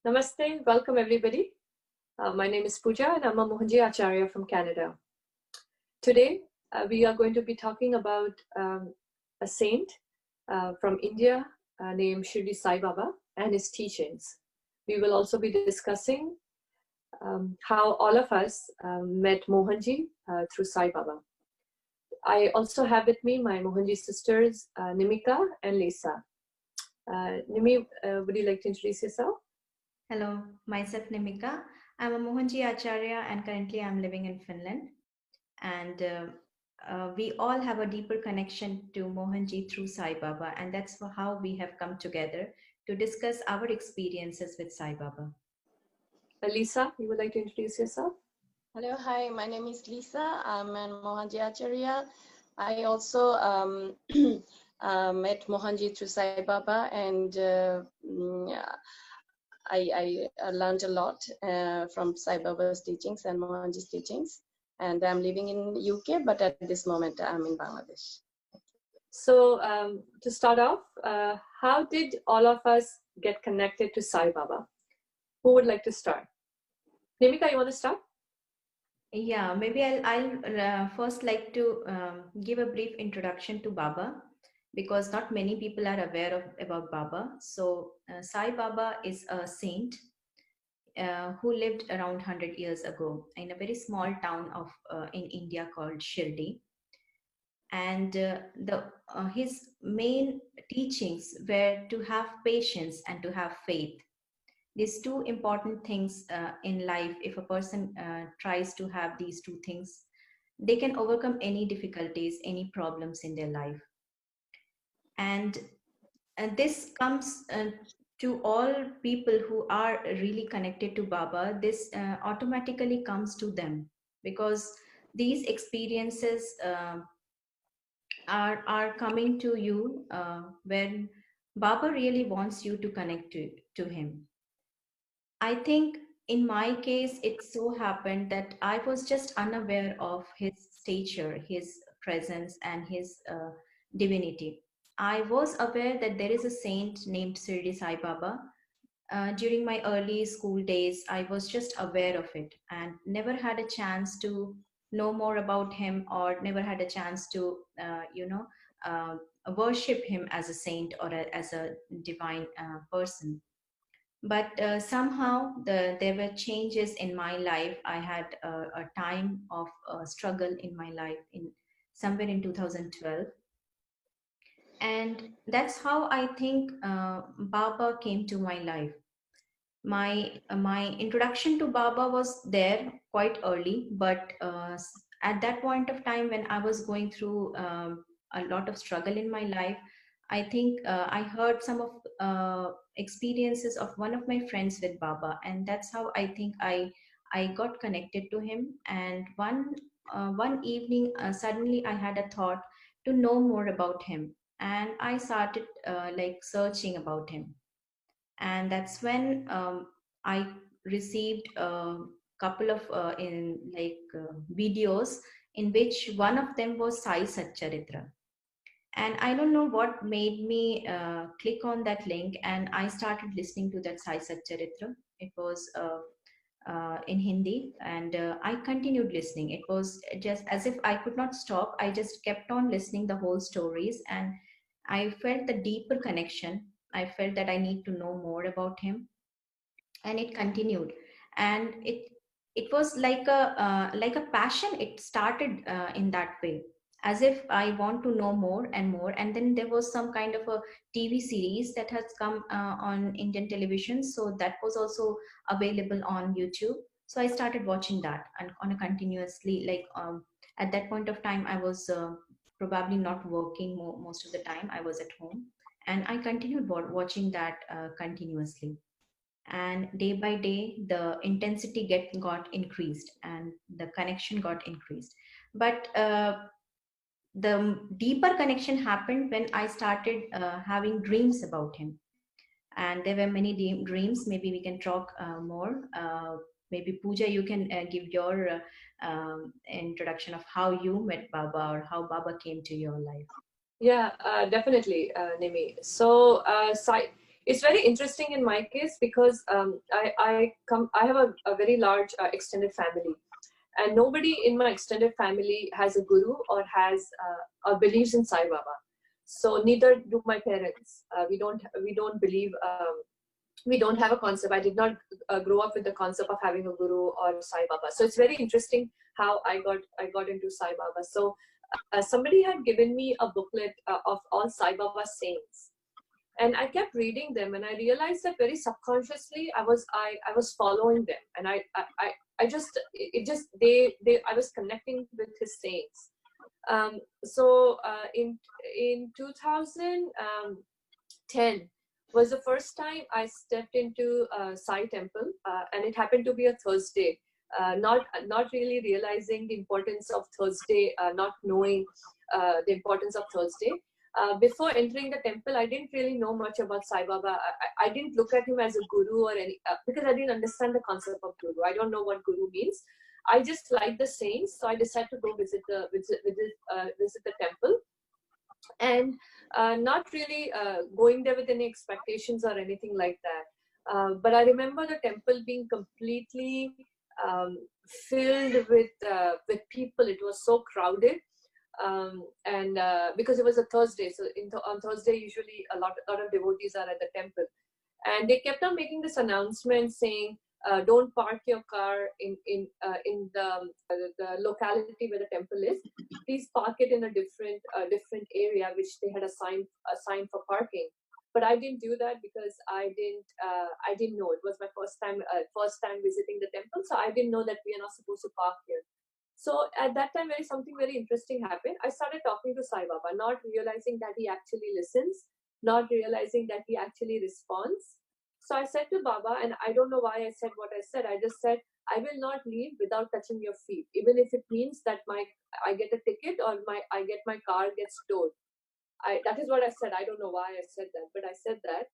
Namaste, welcome everybody. My name is Pooja and I'm a Mohanji Acharya from Canada. Today, we are going to be talking about a saint from India named Shirdi Sai Baba and his teachings. We will also be discussing how all of us met Mohanji through Sai Baba. I also have with me my Mohanji sisters, Nimika and Lisa. Nimi, would you like to introduce yourself? Hello, myself Nimika. I'm a Mohanji Acharya and currently I'm living in Finland. And we all have a deeper connection to Mohanji through Sai Baba, and that's how we have come together to discuss our experiences with Sai Baba. Lisa, you would like to introduce yourself? Hello, hi, my name is Lisa. I'm a Mohanji Acharya. I also met Mohanji through Sai Baba, and I learned a lot from Sai Baba's teachings and Mohanji's teachings. And I'm living in UK, but at this moment I'm in Bangladesh. So to start off, how did all of us get connected to Sai Baba? Who would like to start? Nimika, you want to start? Yeah, maybe I'll first like to give a brief introduction to Baba because not many people are aware of about Baba. So Sai Baba is a saint who lived around 100 years ago in a very small town of in India called Shirdi. And his main teachings were to have patience and to have faith. These two important things in life, if a person tries to have these two things, they can overcome any difficulties, any problems in their life. And this comes to all people who are really connected to Baba. This automatically comes to them because these experiences are coming to you when Baba really wants you to connect to him. I think in my case, it so happened that I was just unaware of his stature, his presence, and his divinity. I was aware that there is a saint named Shirdi Sai Baba. During my early school days, I was just aware of it and never had a chance to know more about him or never had a chance to, uh, worship him as a saint or as a divine person. But somehow there were changes in my life. I had a time of struggle in my life in somewhere in 2012, and that's how I think Baba came to my life. My introduction to Baba was there quite early, but at that point of time when I was going through a lot of struggle in my life, I think I heard some of experiences of one of my friends with Baba, and that's how I think I got connected to him. And one evening, suddenly I had a thought to know more about him, and I started like searching about him, and that's when I received a couple of videos in which one of them was Sai Satcharitra, and I don't know what made me click on that link, and I started listening to that Sai Satcharitra. It was in Hindi, and I continued listening. It was just as if I could not stop. I just kept on listening the whole stories, and I felt the deeper connection. I felt that I need to know more about him, and it continued, and it was like a passion. It started in that way, as if I want to know more and more. And then there was some kind of a TV series that has come on Indian television, so that was also available on YouTube. So I started watching that and on a continuously, at that point of time I was probably not working most of the time. I was at home, and I continued watching that continuously, and day by day the intensity got increased and the connection got increased. But the deeper connection happened when I started having dreams about him, and there were many dreams. Maybe we can talk more. Maybe Pooja, you can give your introduction of how you met Baba or how Baba came to your life. Yeah, definitely, Nimi. So, It's very interesting in my case because I have a very large extended family, and nobody in my extended family has a guru or believes in Sai Baba. So neither do my parents. We don't believe. We don't have a concept. I did not grow up with the concept of having a guru or Sai Baba. So it's very interesting how I got into Sai Baba. So somebody had given me a booklet of all Sai Baba saints, and I kept reading them, and I realized that very subconsciously I was following them, and I just it just they I was connecting with his saints. So in 2010 was the first time I stepped into Sai Temple, and it happened to be a Thursday. Not really realizing the importance of Thursday, not knowing the importance of Thursday. Before entering the temple, I didn't really know much about Sai Baba. I didn't look at him as a guru or any because I didn't understand the concept of guru. I don't know what guru means. I just like the saints, so I decided to go visit the temple, and not really going there with any expectations or anything like that. But I remember the temple being completely um, filled with people. It was so crowded, and because it was a Thursday, so on Thursday usually a lot of devotees are at the temple, and they kept on making this announcement saying, "Don't park your car in the locality where the temple is. Please park it in a different area which they had assigned for parking." But I didn't do that because I didn't know. It was my first time visiting the temple, so I didn't know that we are not supposed to park here. So at that time, something very interesting happened. I started talking to Sai Baba, not realizing that he actually listens, not realizing that he actually responds. So I said to Baba, and I don't know why I said what I said. I just said, I will not leave without touching your feet, even if it means that I get a ticket or I get my car gets towed. That is what I said. I don't know why I said that, but I said that.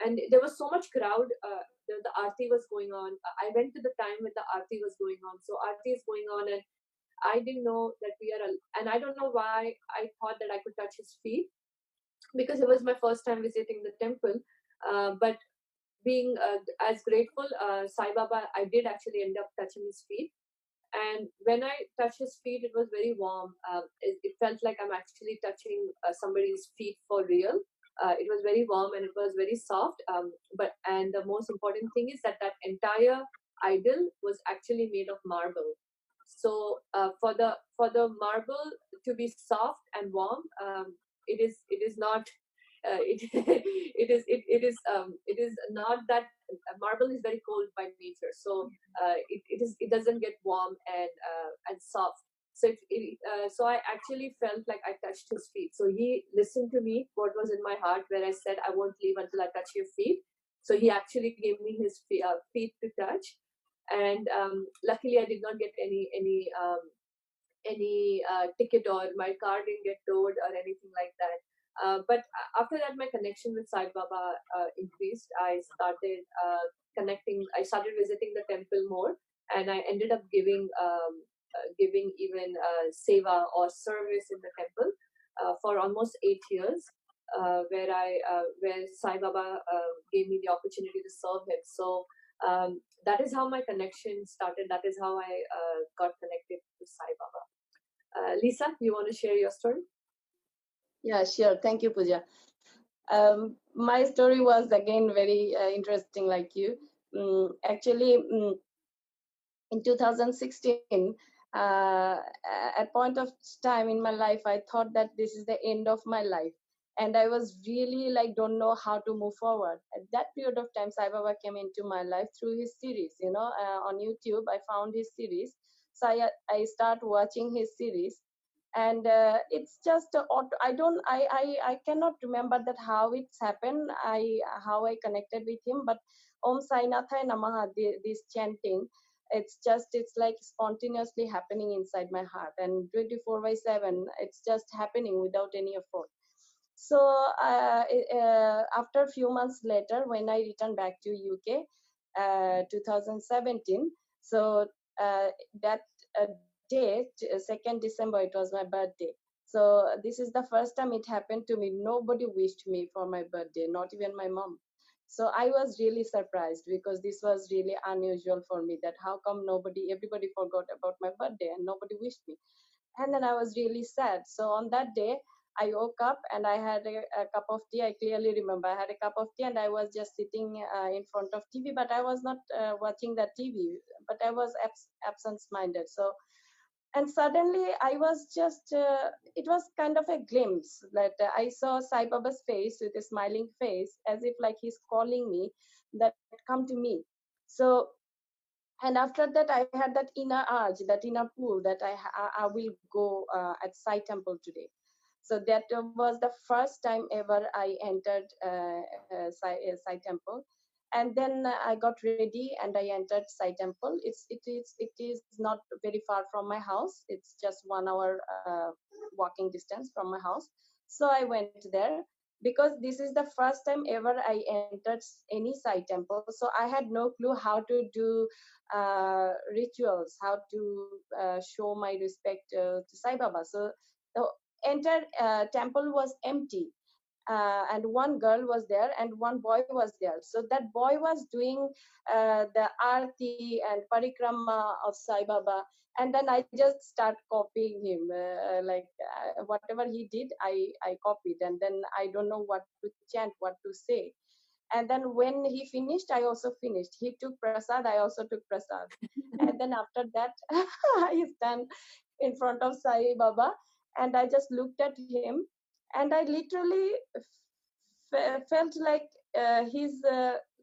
And there was so much crowd. The aarti was going on. I went to the time when the aarti was going on. So aarti is going on, and I didn't know that and I don't know why I thought that I could touch his feet because it was my first time visiting the temple. But being as grateful, Sai Baba, I did actually end up touching his feet. And when I touched his feet, it was very warm. It felt like I'm actually touching somebody's feet for real. It was very warm and it was very soft. And the most important thing is that entire idol was actually made of marble. So for the marble to be soft and warm, it is not it is not that marble is very cold by nature, so it doesn't get warm and soft. So I actually felt like I touched his feet. So he listened to me, what was in my heart, where I said I won't leave until I touch your feet. So he actually gave me his feet to touch, and luckily I did not get any ticket, or my car didn't get towed or anything like that. But after that, my connection with Sai Baba increased. I started connecting. I started visiting the temple more, and I ended up giving even seva or service in the temple for almost 8 years, where Sai Baba gave me the opportunity to serve him. So that is how my connection started. That is how I got connected to Sai Baba. Lisa, you want to share your story? Yeah, sure. Thank you, Pooja. My story was again very interesting, like you. Actually, in 2016, at point of time in my life, I thought that this is the end of my life, and I was really like don't know how to move forward. At that period of time, Sai Baba came into my life through his series. On YouTube, I found his series, so I start watching his series, and it's just I cannot remember that how it's happened, how I connected with him, but Om Sai Nathai Namaha, this chanting, it's like spontaneously happening inside my heart, and 24/7 it's just happening without any effort. So after a few months later, when I returned back to UK, 2017, so that date, 2nd December, it was my birthday. So this is the first time it happened to me. Nobody wished me for my birthday, not even my mom. So I was really surprised because this was really unusual for me, that how come everybody forgot about my birthday and nobody wished me. And then I was really sad. So on that day, I woke up and I had a cup of tea. I clearly remember I had a cup of tea and I was just sitting in front of TV, but I was not watching that TV, but I was absent minded. So, and suddenly I was just, it was kind of a glimpse that I saw Sai Baba's face with a smiling face, as if like he's calling me, that come to me. So, and after that I had that inner urge, that inner pull, that I will go at Sai temple today. So that was the first time ever I entered Sai temple. And then I got ready and I entered Sai temple. It is not very far from my house. It's just 1 hour walking distance from my house. So I went there because this is the first time ever I entered any Sai temple. So I had no clue how to do rituals, how to show my respect to Sai Baba. So the entire temple was empty, and one girl was there and one boy was there. So that boy was doing the arti and parikrama of Sai Baba, and then I just start copying him, whatever he did, I copied, and then I don't know what to chant, what to say. And then when he finished, I also finished. He took prasad, I also took prasad. And then after that, I stand in front of Sai Baba and I just looked at him and I literally felt like his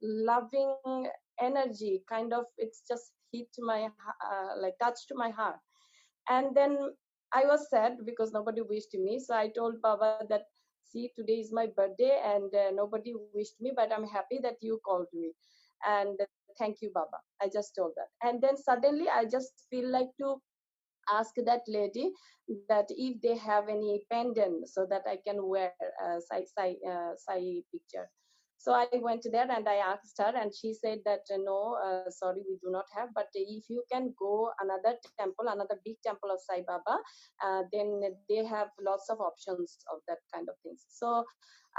loving energy kind of, it's just hit my like touched my heart. And then I was sad because nobody wished me. So I told Baba that, see, today is my birthday and nobody wished me, but I'm happy that you called me. And thank you, Baba. I just told that. And then suddenly I just feel like to ask that lady that if they have any pendant so that I can wear sai picture. So I went there and I asked her, and she said that no, sorry, we do not have. But if you can go another temple, another big temple of Sai Baba, then they have lots of options of that kind of things. So,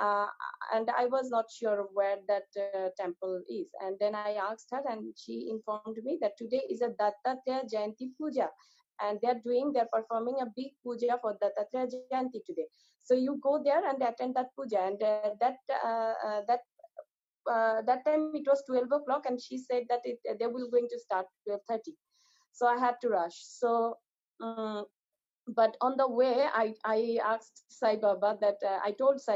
uh, and I was not sure where that temple is. And then I asked her, and she informed me that today is a Dattatreya Jayanti Puja, and they're performing a big puja for Dattatreya Jayanti today. So you go there and attend that puja, and that time it was 12 o'clock, and she said that they will going to start 12:30. So I had to rush. So um, but on the way I asked Sai Baba that I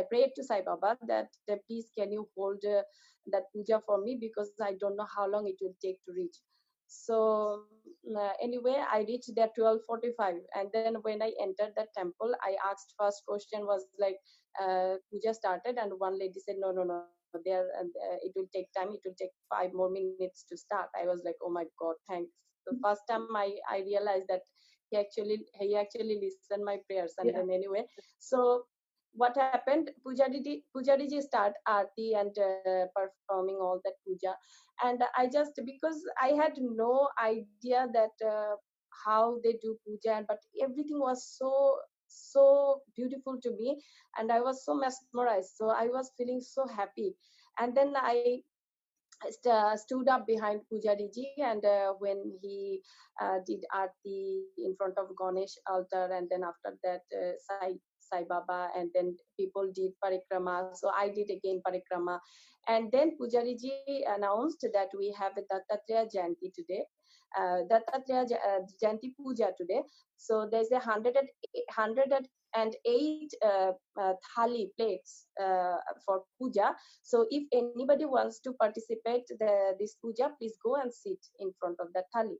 prayed to Sai Baba that please can you hold that puja for me, because I don't know how long it will take to reach. So anyway, I reached there 12:45, and then when I entered the temple, I asked, first question was like, puja started, and one lady said no, there, and it will take time, it will take 5 more minutes to start. I was like, oh my god, thanks. The first time I realized that he actually listened my prayers. And Yeah. then anyway, so what happened, pujariji start aarti and performing all that puja. And I just, because I had no idea that how they do puja, but everything was so beautiful to me, and I was so mesmerized, so I was feeling so happy. And then I stood up behind Pujariji, and when he did aarti in front of Ganesh altar, and then after that Sai Baba, and then people did parikrama. So I did again parikrama, and then Pujariji announced that we have a Dattatreya Jayanti today, Jayanti Puja today. So there's a hundred and eight thali plates for puja. So if anybody wants to participate this puja, please go and sit in front of that thali.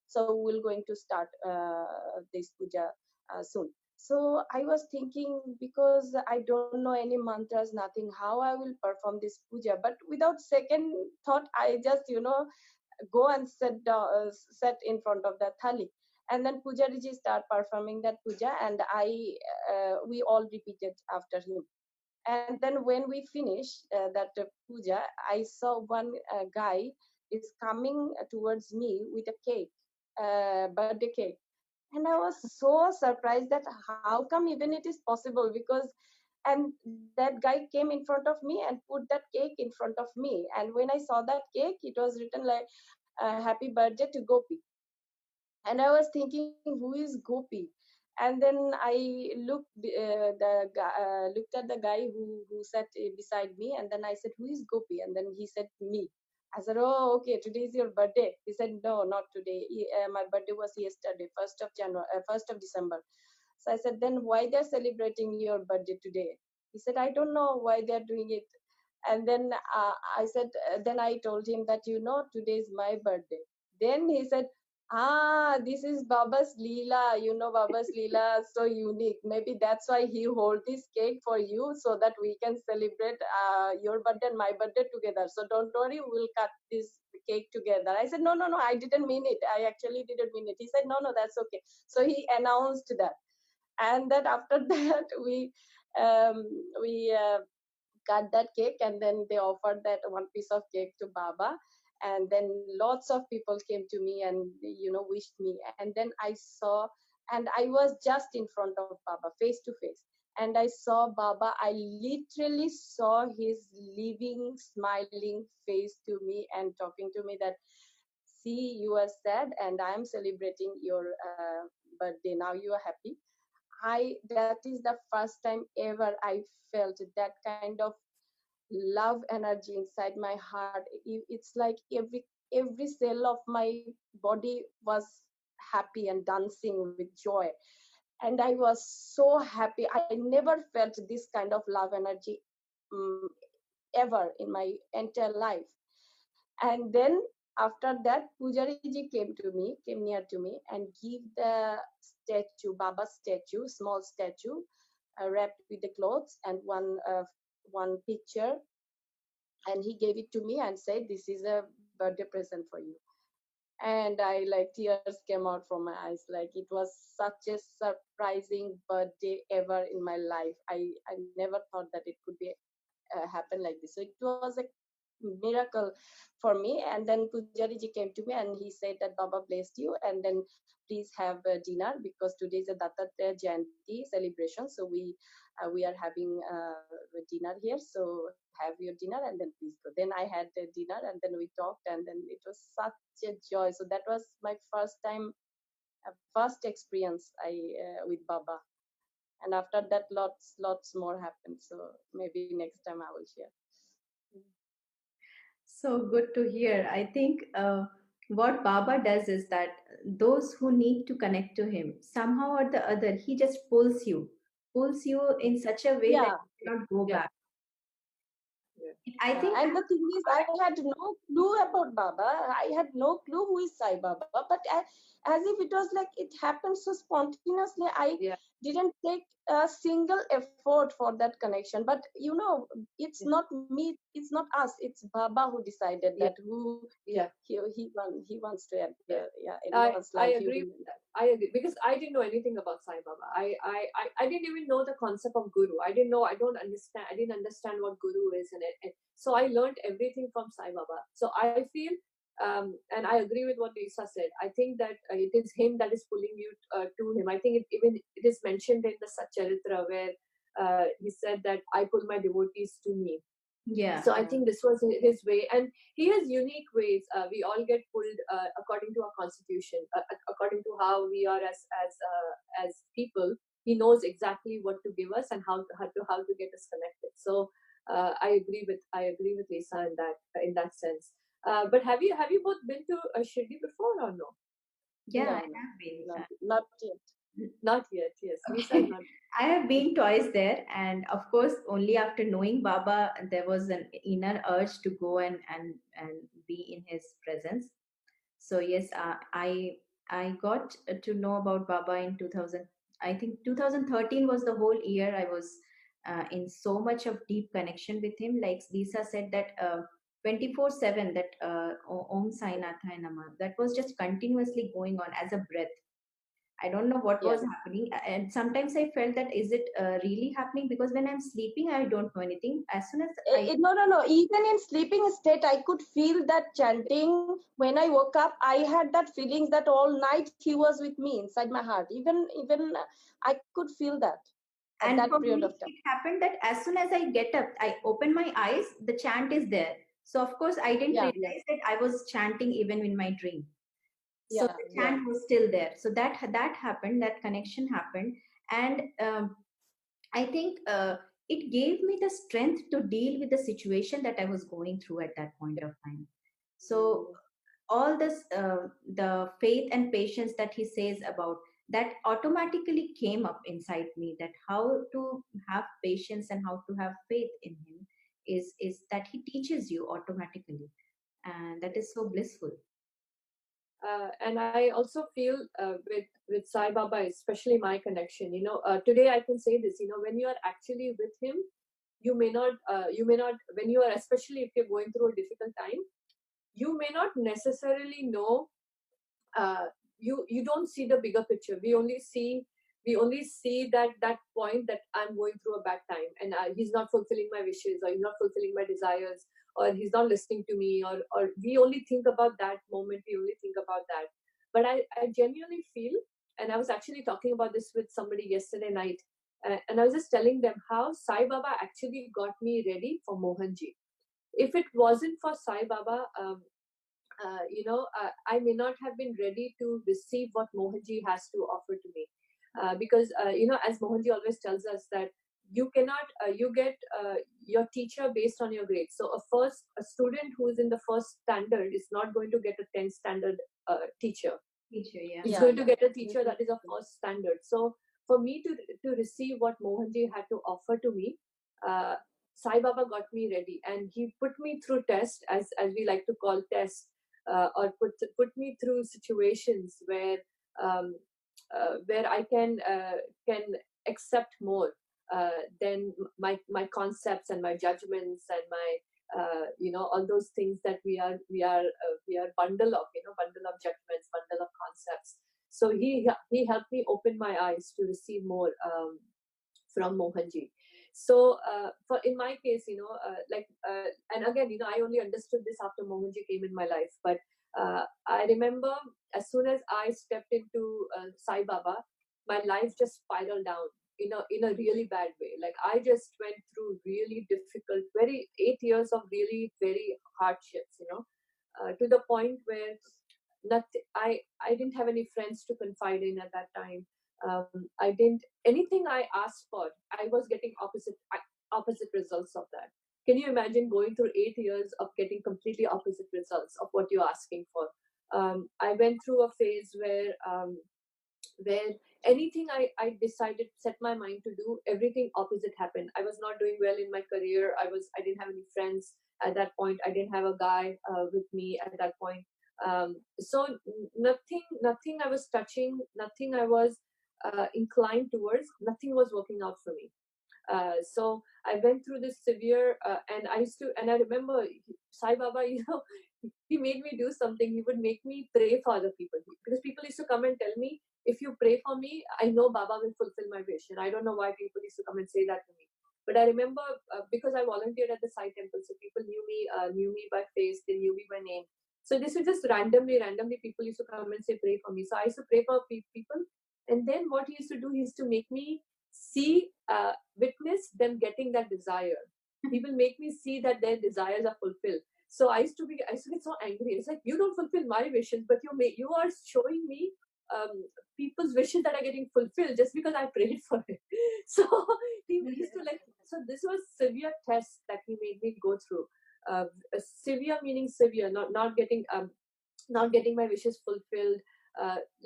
So we're going to start this puja soon. So I was thinking, because I don't know any mantras, nothing, how I will perform this puja. But without second thought, I just go and set in front of the thali. And then Pujariji start performing that puja, and we all repeated after him. And then when we finish that puja, I saw one guy is coming towards me with a cake, birthday cake. And I was so surprised that how come even it is possible, because and that guy came in front of me and put that cake in front of me, and when I saw that cake, it was written like happy birthday to Gopi. And I was thinking, who is Gopi? And then I looked at the guy who sat beside me, and then I said, who is Gopi? And then he said, me. I said, oh, okay, today is your birthday. He said, no, not today. My birthday was yesterday, 1st of December. So I said, then why they're celebrating your birthday today? He said, I don't know why they're doing it. And then I said, then I told him that, today is my birthday. Then he said, this is Baba's Leela. Baba's Leela is so unique. Maybe that's why he hold this cake for you, so that we can celebrate your birthday and my birthday together. So don't worry, we'll cut this cake together. I said, no, no, no, I didn't mean it. I actually didn't mean it. He said, no, no, that's okay. So he announced that. And then after that, um, we cut that cake, and then they offered that one piece of cake to Baba. And then lots of people came to me and wished me. And then I saw, and I was just in front of Baba, face to face. And I saw Baba. I literally saw his living, smiling face to me and talking to me that, see, you are sad and I am celebrating your birthday. Now you are happy. That is the first time ever I felt that kind of love energy inside my heart. It's like every cell of my body was happy and dancing with joy. And I was so happy. I never felt this kind of love energy um, ever in my entire life. And then after that, Pujari ji came near to me and give the statue, Baba statue, small statue, wrapped with the clothes, and one picture. And he gave it to me and said, this is a birthday present for you. And I, like, tears came out from my eyes. Like, it was such a surprising birthday ever in my life. I never thought that it could be happen like this. So it was a miracle for me. And then Pujari ji came to me and he said that Baba blessed you, and then please have dinner, because today is a Dattatreya Jayanti celebration. So we are having dinner here. So have your dinner and then please go. Then I had the dinner, and then we talked, and then it was such a joy. So that was my first time, first experience with Baba. And after that, lots more happened. So maybe next time I will share. So good to hear. I think what Baba does is that those who need to connect to him, somehow or the other, he just pulls you in such a way that Yeah, you cannot go Yeah. back. Yeah. I think, and the thing is, I had no clue about Baba. I had no clue who is Sai Baba. But as if it was like it happened so spontaneously, I Yeah. didn't take a single effort for that connection. But it's Yeah. not me, it's not us. It's Baba who decided Yeah. that who Yeah. he wants to Yeah. in I one's I life. agree with that. I agree because I didn't know anything about Sai Baba. I didn't even know the concept of guru. I didn't know. I don't understand. I didn't understand what guru is, and so I learned everything from Sai Baba. So I feel, and I agree with what Lisa said. I think that it is him that is pulling you to him. I think even it is mentioned in the Satcharitra where he said that I pull my devotees to me. yeah, So I think this was his way, and he has unique ways. We all get pulled according to our constitution, according to how we are as people. He knows exactly what to give us and how to get us connected. So I agree with Lisa in that sense. But have you both been to Shirdi before or no? yeah, I No, no, have been. not yet. Not yet. Yes, Lisa is not. I have been twice there, and of course, only after knowing Baba, there was an inner urge to go and be in his presence. So yes, I got to know about Baba in 2000. I think 2013 was the whole year I was in so much of deep connection with him. Like Lisa said that 24/7 that Om Sai Nathaya Nama, that was just continuously going on as a breath. I don't know what Yeah. was happening. And sometimes I felt that, is it really happening? Because when I'm sleeping, I don't know anything. As soon as I, No, no, no. Even in sleeping state, I could feel that chanting. When I woke up, I had that feelings that all night he was with me inside my heart. Even I could feel that at and that for period me, of time. it happened that as soon as I get up, I open my eyes, the chant is there. So of course, I didn't Yeah, yeah, realize that I was chanting even in my dream. So yeah, the yeah. chant was still there. So that happened, that connection happened. And I think it gave me the strength to deal with the situation that I was going through at that point of time. So all this, the faith and patience that he says about, that automatically came up inside me, that how to have patience and how to have faith in him is that he teaches you automatically, and that is so blissful. And I also feel with Sai Baba, especially my connection. Today I can say this. When you are actually with him, you may not when you are, especially if you're going through a difficult time, you may not necessarily know. uh, you don't see the bigger picture. We only see that point that I'm going through a bad time, and he's not fulfilling my wishes, or he's not fulfilling my desires, or he's not listening to me, or we only think about that moment, we only think about that. But I genuinely feel, and I was actually talking about this with somebody yesterday night, and I was just telling them how Sai Baba actually got me ready for Mohanji. If it wasn't for Sai Baba, I may not have been ready to receive what Mohanji has to offer to me. Because, as Mohanji always tells us, that you cannot, you get your teacher based on your grades. So a student who is in the first standard is not going to get a 10th standard teacher. Teacher, yeah. He's Yeah, going to yeah. get a teacher that is a first standard. So for me to receive what Mohanji had to offer to me, uh, Sai Baba got me ready, and he put me through test, as we like to call test, or put me through situations um, where I can accept more than my concepts and my judgments and my all those things that we are bundle of judgments, bundle of concepts. So he helped me open my eyes to receive more from Mohanji. So for in my case, and again, I only understood this after Mohanji came in my life. But I remember as soon as I stepped into Sai Baba, my life just spiraled down in a really bad way. Like, I just went through really difficult, very 8 years of really very hardships. To the point where nothing, I didn't have any friends to confide in at that time. I didn't, anything I asked for, I was getting opposite results of that. Can you imagine going through 8 years of getting completely opposite results of what you're asking for? I went through a phase where anything I decided, set my mind to do, everything opposite happened. I was not doing well in my career. I didn't have any friends at that point. I didn't have a guy with me at that point. So nothing I was touching, nothing I was inclined towards, nothing was working out for me. So I went through this severe, and I remember Sai Baba, he made me do something. He would make me pray for other people, because people used to come and tell me, if you pray for me, I know Baba will fulfill my wish. And I don't know why people used to come and say that to me. But I remember, because I volunteered at the Sai temple, so people knew me by face, they knew me by name. So this was just randomly people used to come and say, pray for me. So I used to pray for people. And then what he used to do, he used to make me witness them getting that desire. He will make me see that their desires are fulfilled. So I used to get so angry. It's like, you don't fulfill my wishes, but you are showing me people's wishes that are getting fulfilled just because I prayed for it. So he used to, like, so this was severe test that he made me go through. Severe meaning severe, not getting my wishes fulfilled,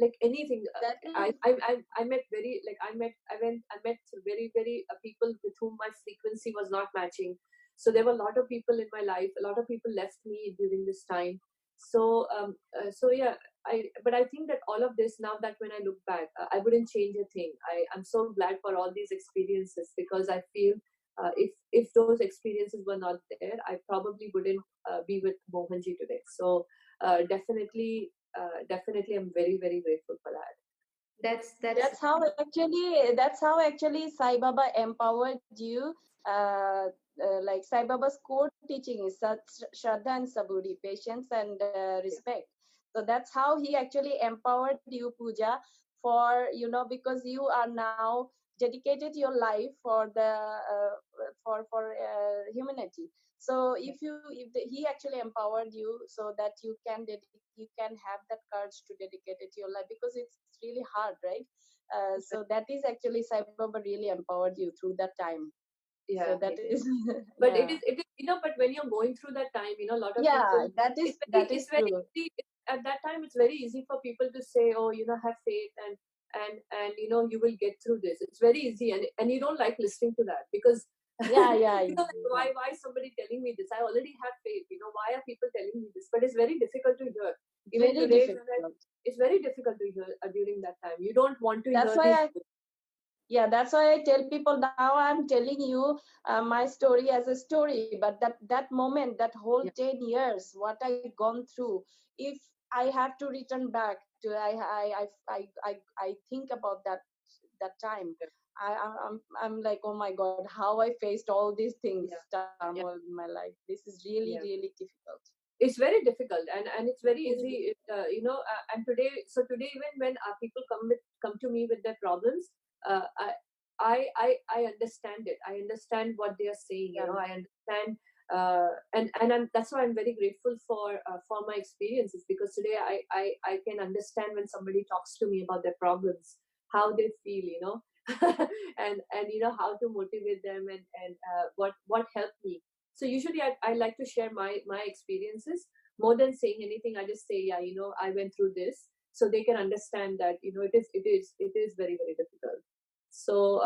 like anything. That is I met very, like, I met very, very people with whom my frequency was not matching. So there were a lot of people in my life. A lot of people left me during this time. So yeah, but I think that all of this, now that when I look back, I wouldn't change a thing. I'm so glad for all these experiences, because I feel if those experiences were not there, I probably wouldn't be with Mohanji today. So definitely, I'm very, very grateful for that. That's that's how actually Sai Baba empowered you. uh, like Sai Baba's core teaching is Shraddha and Saburi, patience and respect. So that's how he actually empowered you, Pooja, for, because you are now dedicated your life for the humanity. So he actually empowered you so that you can have that courage to dedicate it to your life, because it's really hard, right? So that is actually Sai Baba really empowered you through that time. So Yeah, that it is, is. But yeah, it is, but when you're going through that time, a lot of people, yeah, that is it's very true. easy. At that time, it's very easy for people to say, oh, have faith and you will get through this. It's very easy, and you don't like listening to that because Yeah, yeah, like, yeah, why is somebody telling me this? I already have faith. Why are people telling me this? But it's very difficult to hear. Even very today, difficult. it's very difficult to hear during that time. You don't want to That's hear why these. I Yeah, that's why I tell people, now I'm telling you my story as a story, but that moment, that whole Yeah, 10 years, what I gone through, if I have to return back to, I think about that time. I'm like, oh my God, how I faced all these things, yeah, turmoil yeah, in my life. This is really, yeah. really difficult. It's very difficult, and it's very Very easy difficult. and today even when people come to me with their problems, uh, I, I understand it. I understand what they are saying. Yeah, I understand, that's why I'm very grateful for my experiences, because today I can understand when somebody talks to me about their problems, how they feel, and how to motivate them, and what helped me. So usually I like to share my experiences more than saying anything. I just say, yeah, I went through this, so they can understand that it is very, very difficult. So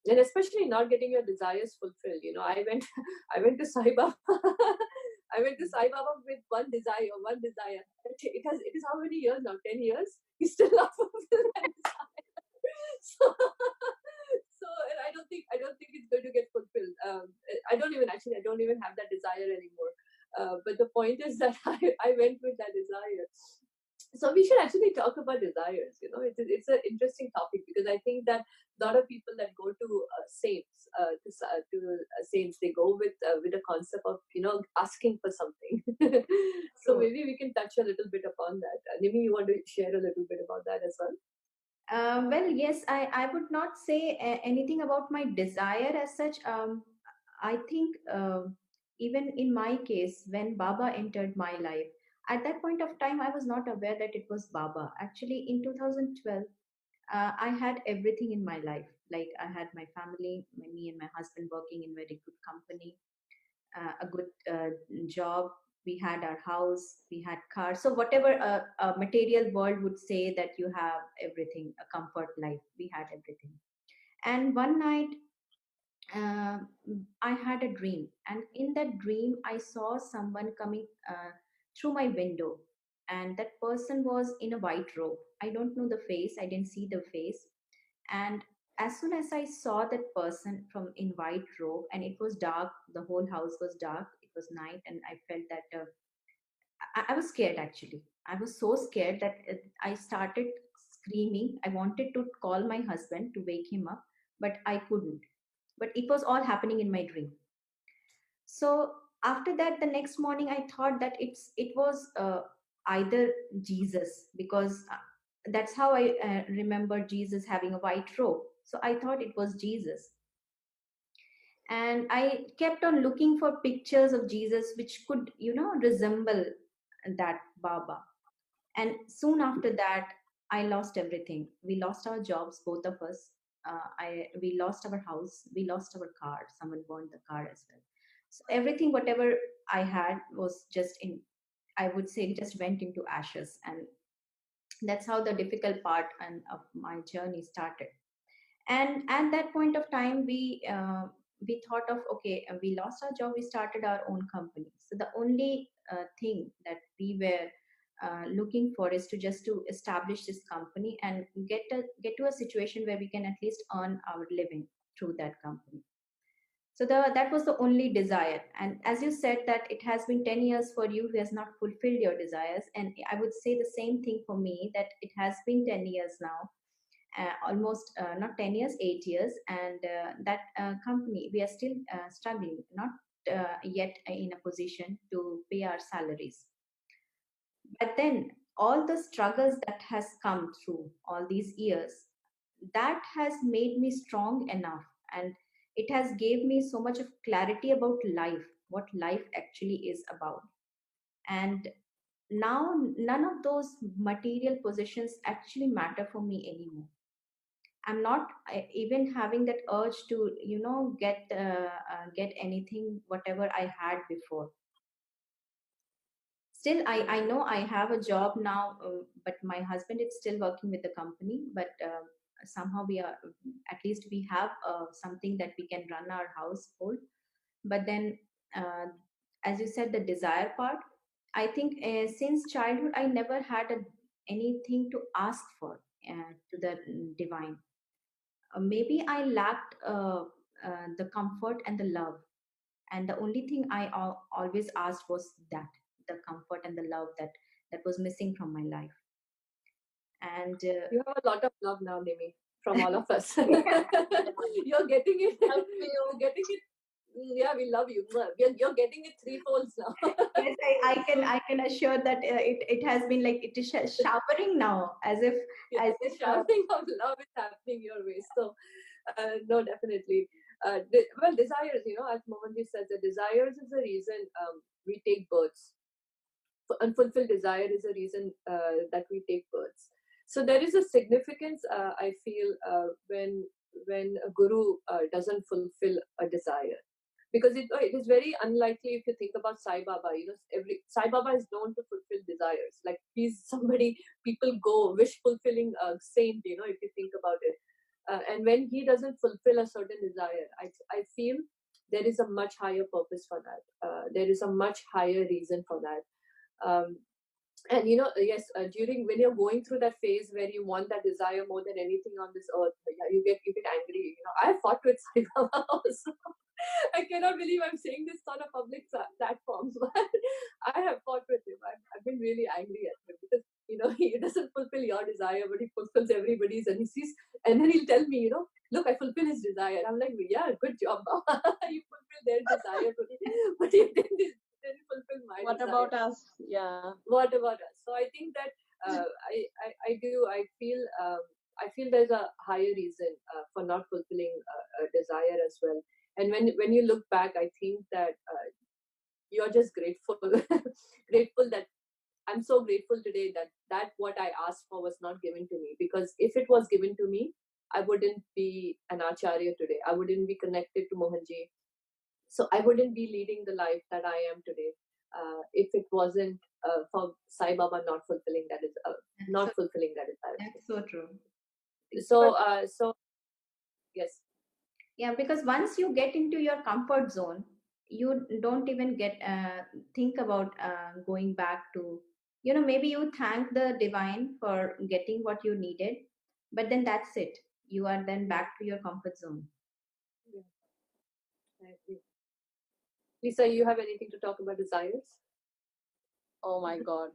and especially not getting your desires fulfilled. I went to Sai Baba. I went to Sai Baba with one desire, one desire. It is how many years now? 10 years. He's still not fulfilled that desire. So, and I don't think it's going to get fulfilled. I don't even have that desire anymore. But the point is that I went with that desire. So we should actually talk about desires. It's an interesting topic, because I think that a lot of people that go to saints, saints, they go with a concept of asking for something. So true. maybe we can touch a little bit upon that. Maybe you want to share a little bit about that as well. Well, yes, I would not say anything about my desire as such. I think even in my case, when Baba entered my life, at that point of time, I was not aware that it was Baba. Actually, in 2012, I had everything in my life. Like I had my family, me and my husband working in very good company, a good job. We had our house, we had cars. So whatever a material world would say that you have everything, a comfort life, we had everything. And one night, uh, I had a dream, and in that dream, I saw someone coming through my window, and that person was in a white robe. I don't know the face. I didn't see the face. And as soon as I saw that person from in white robe, and it was dark, the whole house was dark, it was night, and I felt that I was scared. Actually, I was so scared that I started screaming. I wanted to call my husband to wake him up, but I couldn't. But it was all happening in my dream. So after that, the next morning, I thought that it was either Jesus, because that's how I remember Jesus having a white robe. So I thought it was Jesus, and I kept on looking for pictures of Jesus which could, resemble that Baba. And soon after that, I lost everything. We lost our jobs, both of us. We lost our house, we lost our car. Someone burned the car as well. So everything, whatever I had, was just in, I would say, just went into ashes. And that's how the difficult part of my journey started. And at that point of time, we thought of, okay, we lost our job, we started our own company. So the only thing that we were looking for is to just to establish this company and get to a situation where we can at least earn our living through that company. So that was the only desire. And as you said, that it has been 10 years for you who has not fulfilled your desires, and I would say the same thing for me, that it has been 10 years now. almost not 10 years, 8 years. And that company, we are still struggling, not yet in a position to pay our salaries. But then all the struggles that has come through all these years, that has made me strong enough, and it has gave me so much of clarity about life, what life actually is about. And now none of those material positions actually matter for me anymore. I'm not even having that urge to get anything whatever I had before. Still, I know I have a job now, but my husband is still working with the company, but somehow we are, at least we have something that we can run our household. But then uh, as you said, the desire part, I think since childhood I never had anything to ask for to the divine. Maybe I lacked the comfort and the love, and the only thing I always asked was that, the comfort and the love that was missing from my life. And You have a lot of love now, Nimi, from all of us. You're getting it. You're getting it. Yeah, we love you. You're getting it threefold now. yes, I can assure that it has been like it is showering now, as if Yeah, as the if showering of love is happening your way. So, no, definitely. Well, desires, as Mohanji says, the desires is the reason we take births. Unfulfilled desire is a reason that we take births. So there is a significance, I feel, when a guru doesn't fulfill a desire, because it is very unlikely. If you think about Sai Baba, every Sai Baba is known to fulfill desires. Like, he's somebody people go wish fulfilling saint. If you think about it, and when he doesn't fulfill a certain desire, I feel there is a much higher purpose for that. There is a much higher reason for that. Um, and yes, during when you're going through that phase where you want that desire more than anything on this earth, yeah, you get angry. I fought with Sai Baba also. I cannot believe I'm saying this on a public platform, but I have fought with him. I've been really angry at him because he doesn't fulfill your desire, but he fulfills everybody's, and he sees, and then he'll tell me, look, I fulfill his desire. I'm like, yeah, good job, Baba. You fulfill their desire, but you didn't fulfill my What desire. about us? Yeah. What about us? So I think that I do. I feel there's a higher reason for not fulfilling a desire as well. And when you look back, I think that you're just grateful, grateful that I'm so grateful today that what I asked for was not given to me. Because if it was given to me, I wouldn't be an acharya today. I wouldn't be connected to Mohanji. So I wouldn't be leading the life that I am today if it wasn't for Sai Baba not fulfilling that is not fulfilling that desire. that's so true. So yes. Yeah, because once you get into your comfort zone, you don't even get think about going back to, maybe you thank the divine for getting what you needed, but then that's it. You are then back to your comfort zone. Yeah, I agree. Lisa, you have anything to talk about desires? Oh my God.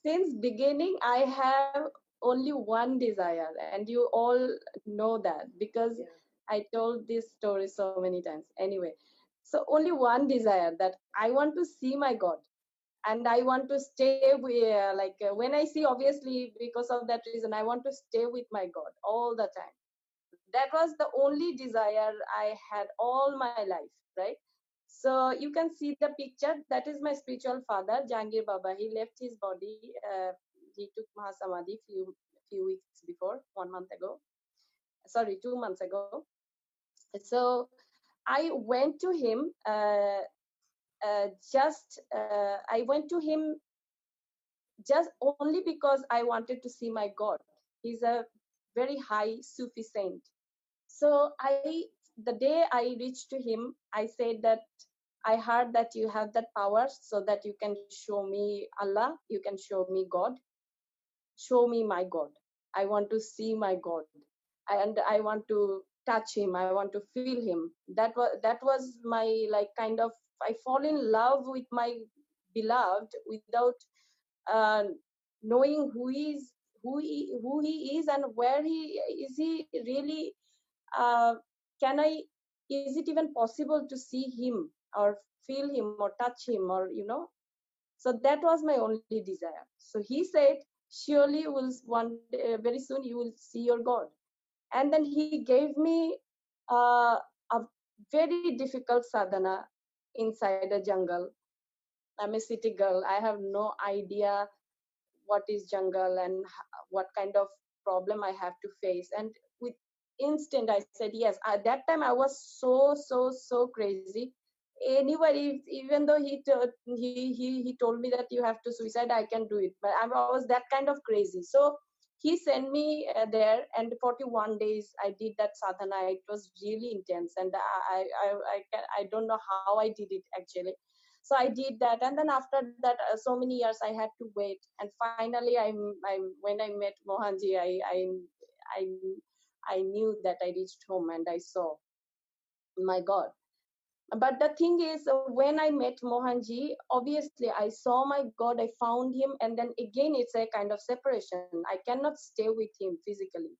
Since beginning, I have only one desire, and you all know that because Yeah. I told this story so many times. Anyway, so only one desire, that I want to see my God, and I want to stay with, when I see, obviously, because of that reason, I want to stay with my God all the time. That was the only desire I had all my life, right? So you can see the picture. That is my spiritual father, Jangir Baba. He left his body. He took Mahasamadhi few weeks before, 1 month ago. Sorry, 2 months ago. So I went to him. I went to him just only because I wanted to see my God. He's a very high Sufi saint. So the day I reached to him, I said that I heard that you have that power so that you can show me Allah, you can show me God, show me my God. I want to see my God, and I want to touch him. I want to feel him. That was my, like, kind of, I fall in love with my beloved without uh, knowing who he is and where he really, uh, can I, is it even possible to see him or feel him or touch him, or so that was my only desire. So he said, surely you will one day, very soon you will see your God. And then he gave me a very difficult sadhana inside a jungle. I'm a city girl, I have no idea what is jungle and what kind of problem I have to face. And with instant I said yes. At that time I was so crazy. Anybody, even though he told me that you have to suicide, I can do it, but I was that kind of crazy. So he sent me there, and 41 days I did that sadhana. It was really intense, and I don't know how I did it actually. So I did that, and then after that, so many years I had to wait, and finally I when I met Mohanji, I I knew that I reached home and I saw my God. But the thing is, when I met Mohanji, obviously I saw my God, I found him, and then again it's a kind of separation. I cannot stay with him physically,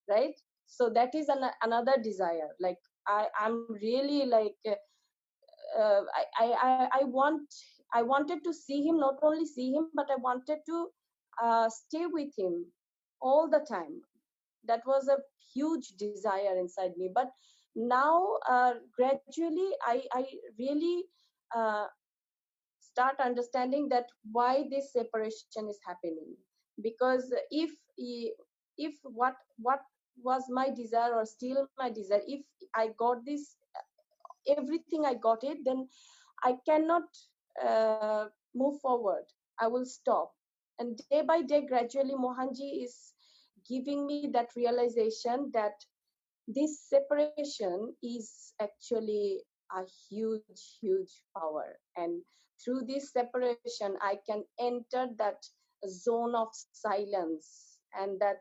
right? So that is another desire. Like I'm really like, I wanted to see him, not only see him, but I wanted to stay with him all the time. That was a huge desire inside me. But now, gradually, I really uh, start understanding that why this separation is happening. Because if what was my desire, or still my desire, if I got this, everything I got it, then I cannot move forward. I will stop. And day by day, gradually, Mohanji is giving me that realization that this separation is actually a huge power. And through this separation, I can enter that zone of silence, and that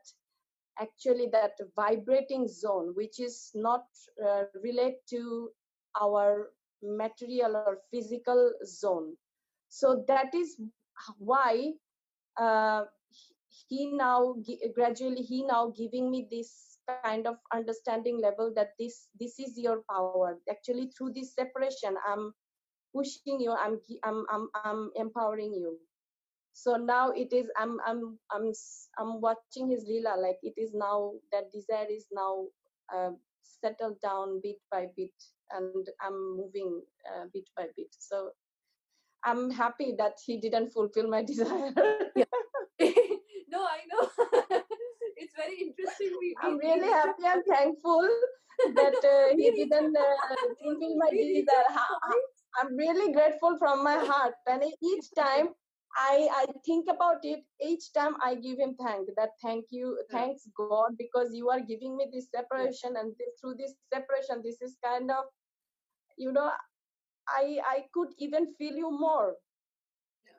actually that vibrating zone, which is not relate to our material or physical zone. So that is why uh, he now gradually he now giving me this kind of understanding level, that this is your power. Actually, through this separation, I'm pushing you, I'm empowering you. So now it is, I'm watching his lila, like it is now, that desire is now uh, settled down bit by bit, and I'm moving bit by bit. So I'm happy that he didn't fulfill my desire. Yeah. No, I know. It's very interesting. I'm We really reach happy and thankful that we he reach didn't fulfill my we reach desire. a point. I'm really grateful from my heart, and each time I think about it, each time I give him thank you, Yeah. thanks God, because you are giving me this Yeah. separation, and through this separation, this is kind of, you know, I could even feel you more,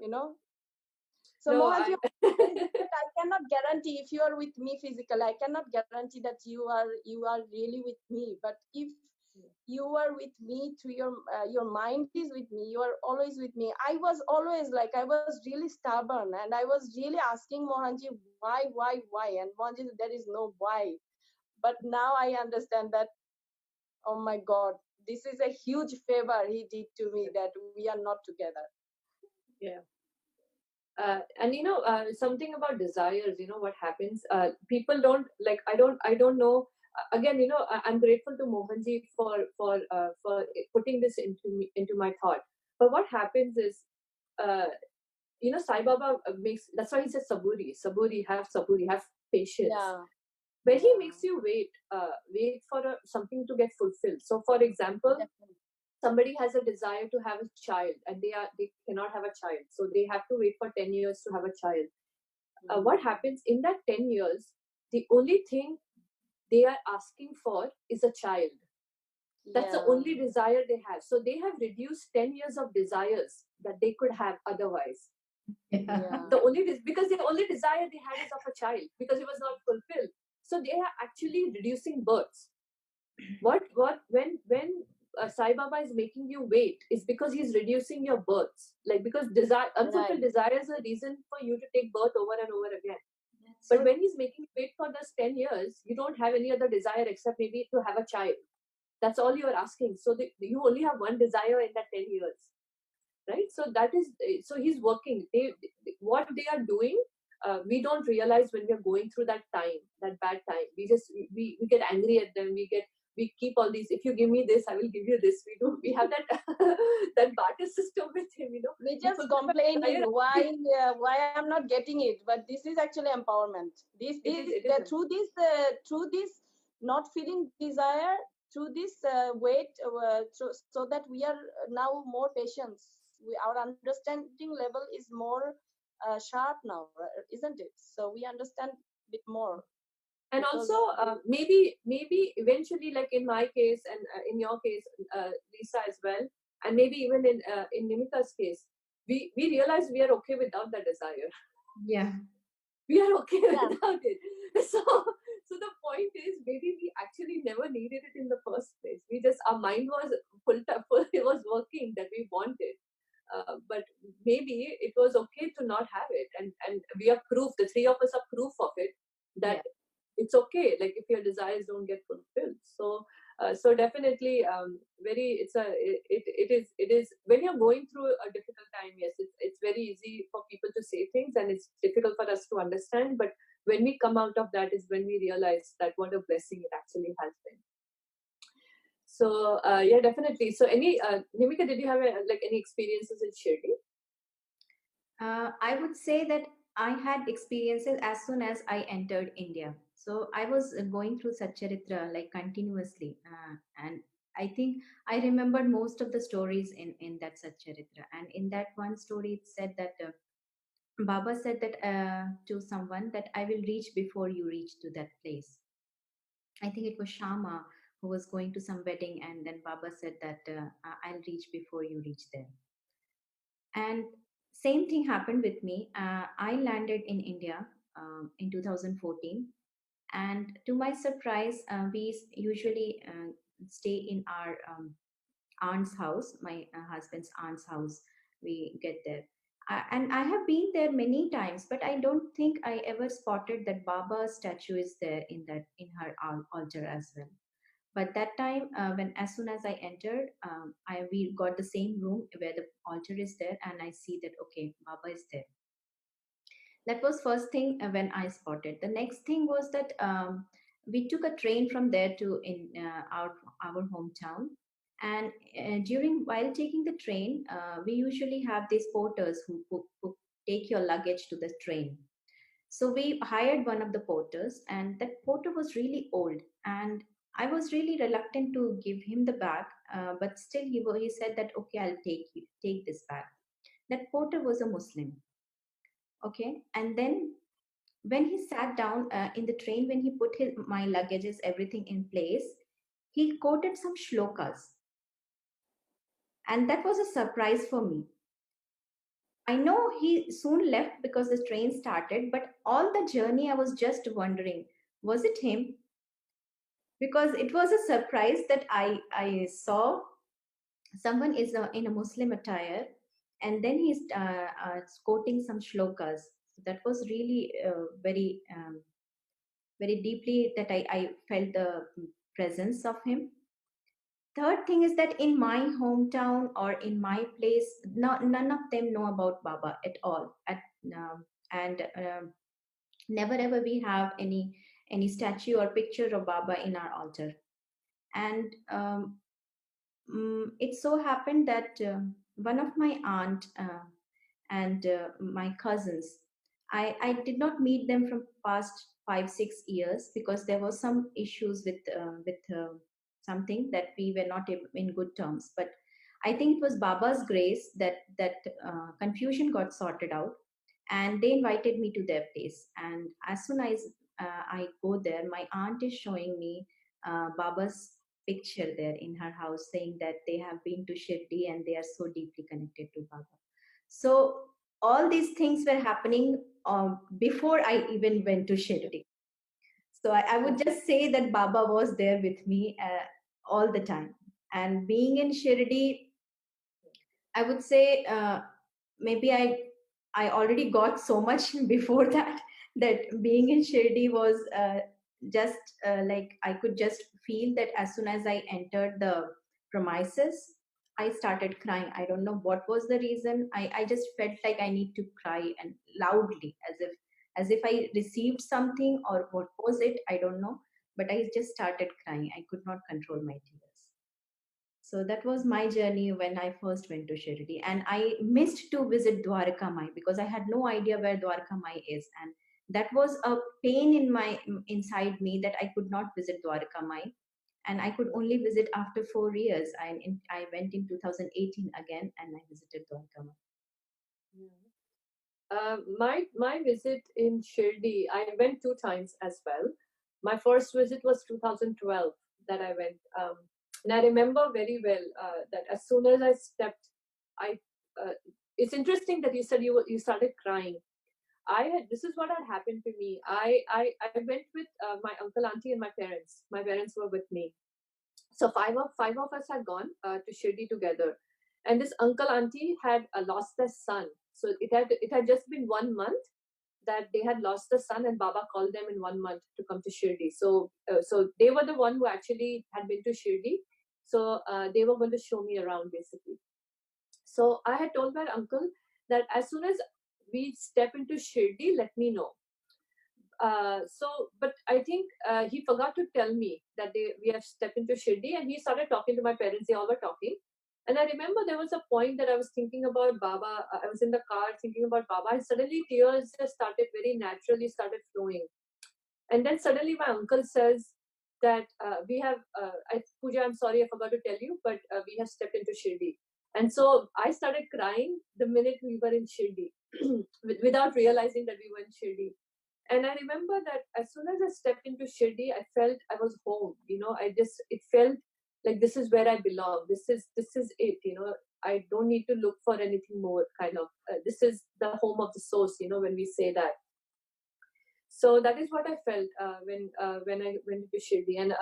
you know. So No, Mohanji, I I cannot guarantee if you are with me physically. I cannot guarantee that you are really with me. But if you are with me through your mind is with me, you are always with me. I was always like, I was really stubborn, and I was really asking Mohanji, why? And Mohanji, there is no why. But now I understand that, oh my God, this is a huge favor he did to me, that we are not together. yeah. And something about desires, what happens, people don't like, I don't know. Again, I'm grateful to Mohanji for putting this into my thought. But what happens is, uh, Sai Baba makes, that's why he says saburi, have patience, Yeah, where he yeah, makes you wait for something to get fulfilled. So for example, definitely. somebody has a desire to have a child, and they cannot have a child, so they have to wait for 10 years to have a child. What happens in that 10 years, the only thing they are asking for is a child. That's the Yeah, only desire they have. So they have reduced 10 years of desires that they could have otherwise. yeah, The only because the only desire they had is of a child, because it was not fulfilled. So they are actually reducing births. What when Sai Baba is making you wait is because he's reducing your births. Like, because unfulfilled desire is a reason for you to take birth over and over again. But when he's making you wait for those 10 years, you don't have any other desire except maybe to have a child. That's all you're asking. So you only have one desire in that 10 years. Right? So that is, so he's working. What they are doing, we don't realize when we are going through that time, that bad time. We get angry at them. We keep all these, if you give me this, I will give you this. We have that that barter system with him, We just complaining why I'm not getting it, but this is actually empowerment. Through this not feeling desire, through this weight, so that we are now more patient. Our understanding level is more sharp now, isn't it? So we understand a bit more. And also, maybe eventually, like in my case and in your case, Lisa as well, and maybe even in Nimika's case, we realize we are okay without that desire. Yeah. We are okay without it. So the point is, maybe we actually never needed it in the first place. Our mind was full, it was working that we wanted. But maybe it was okay to not have it, and we are proof. The three of us are proof of it, that it's okay. Like, if your desires don't get fulfilled, so definitely, it is when you're going through a difficult time. Yes, it's very easy for people to say things, and it's difficult for us to understand. But when we come out of that, is when we realize that what a blessing it actually has been. So yeah, definitely. So Nimika, did you have any experiences in Shirdi? I would say that I had experiences as soon as I entered India. So I was going through Satcharitra like continuously, and I think I remembered most of the stories in that Satcharitra. And in that one story, it said that Baba said that to someone that I will reach before you reach to that place. I think it was Shama who was going to some wedding, and then Baba said that I'll reach before you reach there. And same thing happened with me. I landed in India in 2014, and to my surprise, we usually stay in our aunt's house, my husband's aunt's house. We get there. And I have been there many times, but I don't think I ever spotted that Baba statue is there in her altar as well. But that time, when as soon as I entered, we got the same room where the altar is there, and I see that okay, Baba is there. That was first thing when I spotted. The next thing was that we took a train from there to in our hometown, and while taking the train, we usually have these porters who take your luggage to the train. So we hired one of the porters, and that porter was really old, and I was really reluctant to give him the bag, but still he said that okay, I'll take this bag. That porter was a Muslim, okay, and then when he sat down in the train, when he put my luggages everything in place, he quoted some shlokas, and that was a surprise for me. I know he soon left because the train started, but all the journey I was just wondering, was it him? Because it was a surprise that I saw someone is in a Muslim attire, and then he's quoting some shlokas. So that was really very deeply that I felt the presence of him. Third thing is that in my hometown or in my place, none of them know about Baba at all. And never ever we have any statue or picture of Baba in our altar. And it so happened that one of my aunt and my cousins, I did not meet them from past 5-6 years because there was some issues with something that we were not in good terms. But I think it was Baba's grace that confusion got sorted out, and they invited me to their place. And as soon as I go there, my aunt is showing me Baba's picture there in her house, saying that they have been to Shirdi and they are so deeply connected to Baba. So all these things were happening before I even went to Shirdi. So I would just say that Baba was there with me all the time. And being in Shirdi, I would say maybe I already got so much before that, that being in Shirdi was just like I could just feel that as soon as I entered the premises, I started crying. I don't know what was the reason. I just felt like I need to cry and loudly, as if I received something, or what was it? I don't know. But I just started crying. I could not control my tears. So that was my journey when I first went to Shirdi. And I missed to visit Dwarka Mai because I had no idea where Dwarka Mai is. And that was a pain in my inside me that I could not visit Dwarka Mai. And I could only visit after 4 years. I went in 2018 again and I visited Dwarka Mai. My visit in Shirdi, I went 2 times as well. My first visit was 2012 that I went, and I remember very well that as soon as I stepped, I. It's interesting that you said you started crying. This is what had happened to me. I went with my uncle, auntie, and my parents. My parents were with me, so five of us had gone to Shirdi together, and this uncle auntie had lost their son. So it had just been 1 month that they had lost the son, and Baba called them in 1 month to come to Shirdi. So they were the one who actually had been to Shirdi. So they were going to show me around basically. So I had told my uncle that as soon as we step into Shirdi, let me know. But I think he forgot to tell me that we have stepped into Shirdi, and he started talking to my parents. They all were talking. And I remember there was a point that I was thinking about Baba. I was in the car thinking about Baba, and suddenly tears just started very naturally started flowing. And then suddenly my uncle says that Pooja, I'm sorry, I forgot to tell you, but we have stepped into Shirdi. And so I started crying the minute we were in Shirdi, without realizing that we were in Shirdi. And I remember that as soon as I stepped into Shirdi, I felt I was home. It felt like this is where I belong. This is it. I don't need to look for anything more. Kind of. This is the home of the source. When we say that. So that is what I felt when I went to Shirdi, and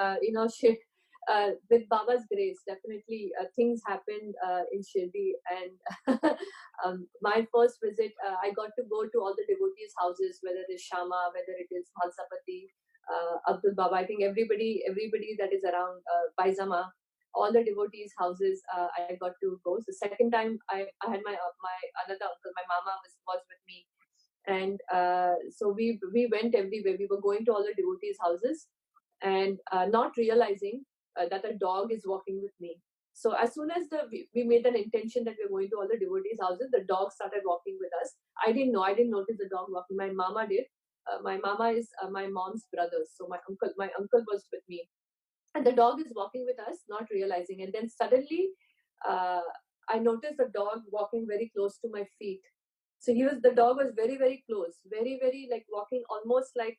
with Baba's grace, definitely things happened in Shirdi, and my first visit, I got to go to all the devotees' houses, whether it is Shama, whether it is Malsapati, Abdul Baba. I think everybody that is around Paizama, all the devotees' houses, I got to go. So second time, I had my another uncle, my mama was with me, and so we went everywhere. We were going to all the devotees' houses, and not realizing that a dog is walking with me. So as soon as we made an intention that we're going to all the devotees' houses, the dog started walking with us. I didn't know. I didn't notice the dog walking. My mama did. My mama is my mom's brother, so my uncle was with me, and the dog is walking with us, not realizing. And then suddenly, uh, I noticed the dog walking very close to my feet. So the dog was very, very close, very, very like walking almost like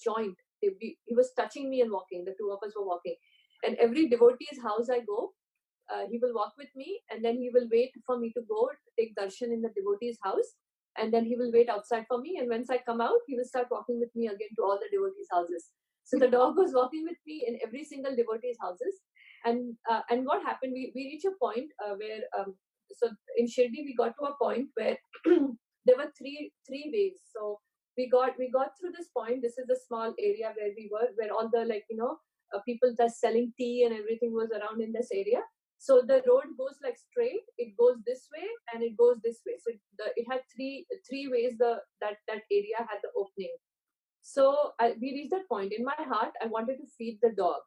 joint. He was touching me and walking. The two of us were walking. And every devotee's house I go, he will walk with me, and then he will wait for me to go take darshan in the devotee's house. And then he will wait outside for me. And once I come out, he will start walking with me again to all the devotees' houses. So the dog was walking with me in every single devotee's houses. And what happened? We reach a point where so in Shirdi we got to a point where there were three ways. So we got through this point. This is a small area where we were, where all the people that selling tea and everything was around in this area. So the road goes like straight. It goes this way and it goes this way. So it had three ways. That area had the opening. So we reached that point. In my heart, I wanted to feed the dog,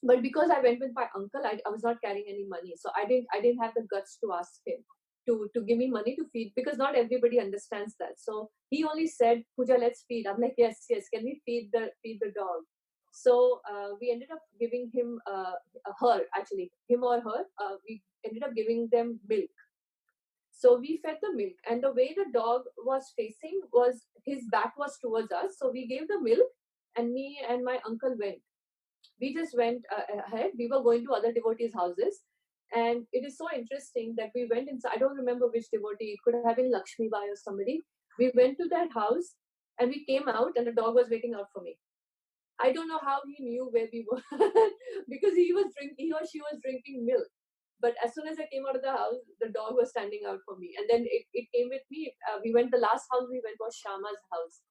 but because I went with my uncle, I was not carrying any money, so I didn't have the guts to ask him to give me money to feed, because not everybody understands that. So he only said, "Pooja, let's feed." I'm like, yes, can we feed the dog? So we ended up giving him him or her. We ended up giving them milk. So we fed the milk, and the way the dog was facing was his back was towards us. So we gave the milk, and me and my uncle went. We just went ahead. We were going to other devotees' houses, and it is so interesting that we went inside. I don't remember which devotee. It could have been Lakshmi Bai or somebody. We went to that house, and we came out, and the dog was waiting out for me. I don't know how he knew where we were because he or she was drinking milk. But as soon as I came out of the house, the dog was standing out for me. And then it came with me. We went, the last house we went was Shama's house.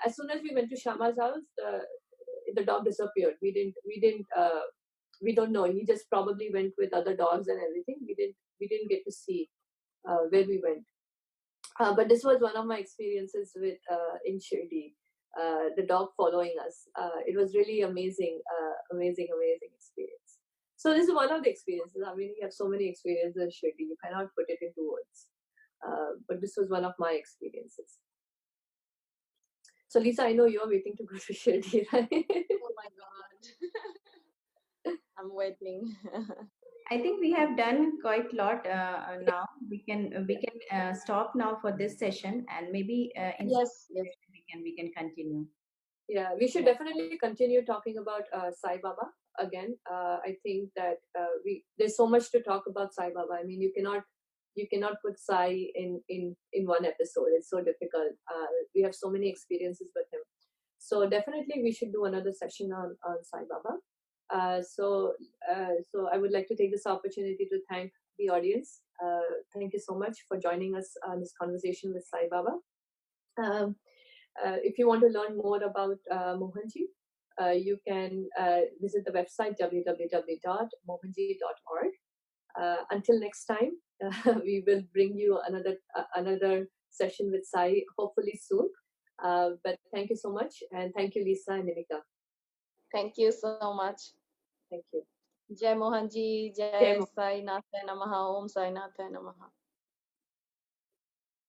As soon as we went to Shama's house, the dog disappeared. We don't know. He just probably went with other dogs and everything. We didn't get to see where we went. But this was one of my experiences with in Shirdi, the dog following us. It was really amazing, amazing experience. So this is one of the experiences. I mean, we have so many experiences in Shirdi. You cannot put it into words. But this was one of my experiences. So Lisa, I know you're waiting to go to Shirdi, right? Oh my God. I'm waiting. I think we have done quite a lot now. We can stop now for this session, and maybe in some Yes, yes. session we can continue. Yeah, we should definitely continue talking about Sai Baba again. I think that there's so much to talk about Sai Baba. I mean, you cannot put Sai in one episode. It's so difficult. We have so many experiences with him. So definitely we should do another session on Sai Baba. So I would like to take this opportunity to thank the audience. Thank you so much for joining us on this conversation with Sai Baba. If you want to learn more about Mohanji, you can visit the website www.mohanji.org. Until next time, we will bring you another session with Sai, hopefully soon. But thank you so much, and thank you, Lisa and Nimika. Thank you so much. Thank you. Jai Mohanji, Jai Sai Natha Namaha, Om Sai Natha Namaha.